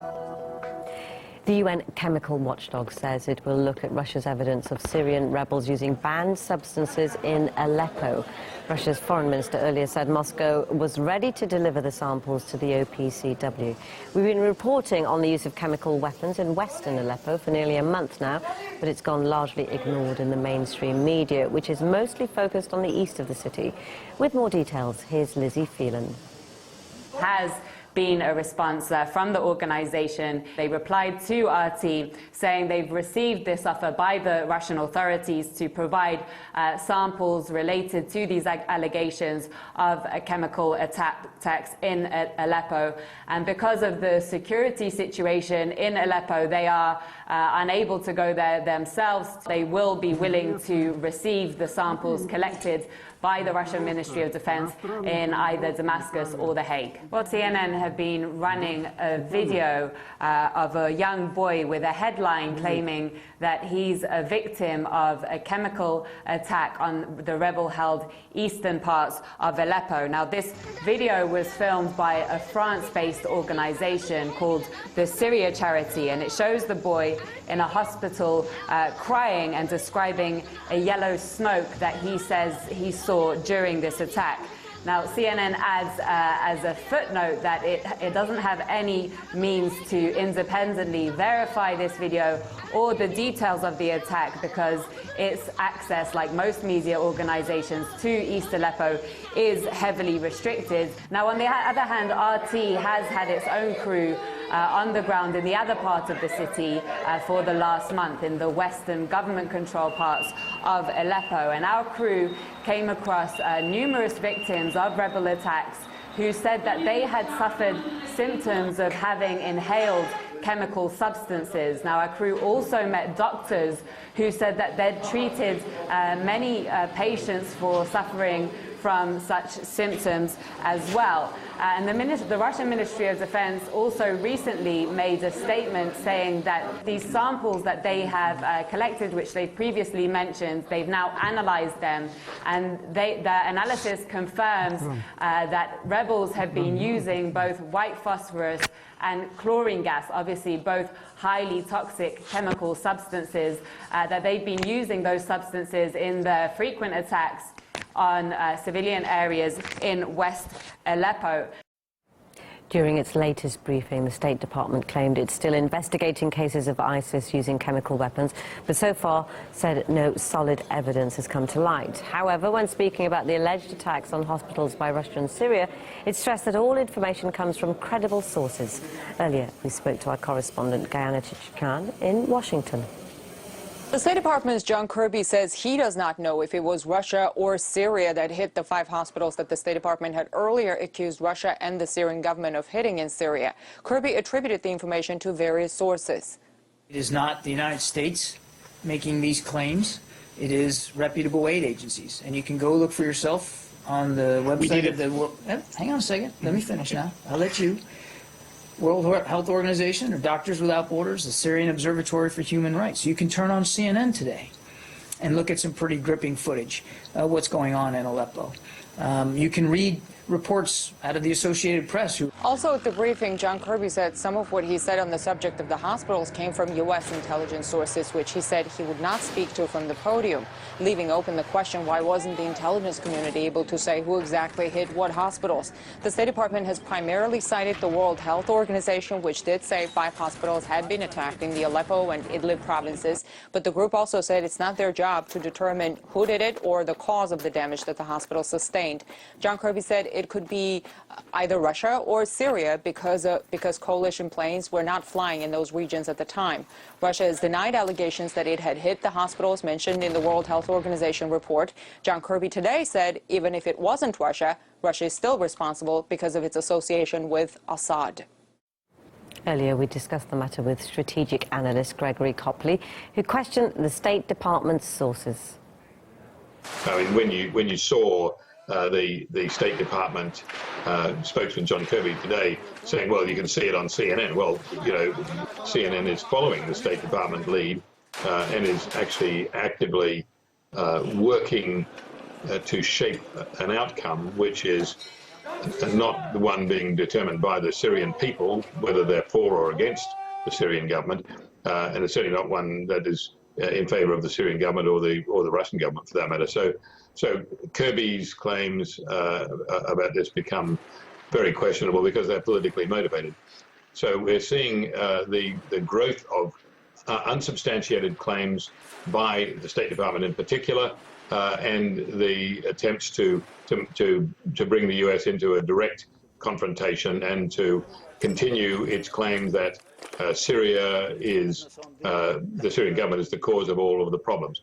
The UN chemical watchdog says it will look at Russia's evidence of Syrian rebels using banned substances in Aleppo. Russia's foreign minister earlier said Moscow was ready to deliver the samples to the OPCW. We've been reporting on the use of chemical weapons in western Aleppo for nearly a month now, but it's gone largely ignored in the mainstream media, which is mostly focused on the east of the city. With more details, here's Lizzie Phelan. Has been a response from the organization. They replied to RT saying they've received this offer by the Russian authorities to provide samples related to these allegations of chemical attacks in Aleppo. And because of the security situation in Aleppo, they are unable to go there themselves. They will be willing to receive the samples collected by the Russian Ministry of Defense in either Damascus or The Hague. Well, CNN have been running a video of a young boy with a headline claiming that he's a victim of a chemical attack on the rebel-held eastern parts of Aleppo. Now, this video was filmed by a France-based organization called the Syria Charity, and it shows the boy in a hospital crying and describing a yellow smoke that he says he saw during this attack. Now, CNN adds as a footnote that it doesn't have any means to independently verify this video or the details of the attack because its access, like most media organizations, to East Aleppo is heavily restricted. Now, on the other hand, RT has had its own crew on the ground in the other part of the city for the last month, in the western government-controlled parts of Aleppo. And our crew came across numerous victims of rebel attacks who said that they had suffered symptoms of having inhaled chemical substances. Now, our crew also met doctors who said that they'd treated many patients for suffering from such symptoms as well. And the Russian Ministry of Defense also recently made a statement saying that these samples that they have collected, which they previously mentioned, they've now analyzed them, and the analysis confirms that rebels have been using both white phosphorus and chlorine gas, obviously both highly toxic chemical substances, that they've been using those substances in their frequent attacks on civilian areas in West Aleppo. During its latest briefing, the State Department claimed it's still investigating cases of ISIS using chemical weapons, but so far said no solid evidence has come to light. However, when speaking about the alleged attacks on hospitals by Russia and Syria, it stressed that all information comes from credible sources. Earlier, we spoke to our correspondent, Gayana Chichkan, in Washington. The State Department's John Kirby says he does not know if it was Russia or Syria that hit the 5 hospitals that the State Department had earlier accused Russia and the Syrian government of hitting in Syria. Kirby attributed the information to various sources. It is not the United States making these claims. It is reputable aid agencies. And you can go look for yourself on the website of the World... Hang on a second. Let me finish now. I'll let you. World Health Organization or Doctors Without Borders, the Syrian Observatory for Human Rights. You can turn on CNN today and look at some pretty gripping footage of what's going on in Aleppo. You can read reports out of the Associated Press. Also at the briefing, John Kirby said some of what he said on the subject of the hospitals came from U.S. intelligence sources, which he said he would not speak to from the podium, leaving open the question why wasn't the intelligence community able to say who exactly hit what hospitals. The State Department has primarily cited the World Health Organization, which did say 5 hospitals had been attacked in the Aleppo and Idlib provinces, but the group also said it's not their job to determine who did it or the cause of the damage that the hospital sustained. John Kirby said it could be either Russia or Syria because coalition planes were not flying in those regions at the time. Russia has denied allegations that it had hit the hospitals mentioned in the World Health Organization report. John Kirby today said even if it wasn't Russia, Russia is still responsible because of its association with Assad. Earlier, we discussed the matter with strategic analyst Gregory Copley, who questioned the State Department's sources. I mean, when you saw the State Department spokesman John Kirby today saying, well, you can see it on CNN. Well, you know, CNN is following the State Department lead and is actually actively working to shape an outcome which is not the one being determined by the Syrian people, whether they're for or against the Syrian government, and it's certainly not one that is in favour of the Syrian government or the Russian government, for that matter. So Kirby's claims about this become very questionable because they're politically motivated. So we're seeing the growth of unsubstantiated claims by the State Department in particular, and the attempts to bring the US into a direct confrontation and to continue its claim that Syria is the Syrian government is the cause of all of the problems.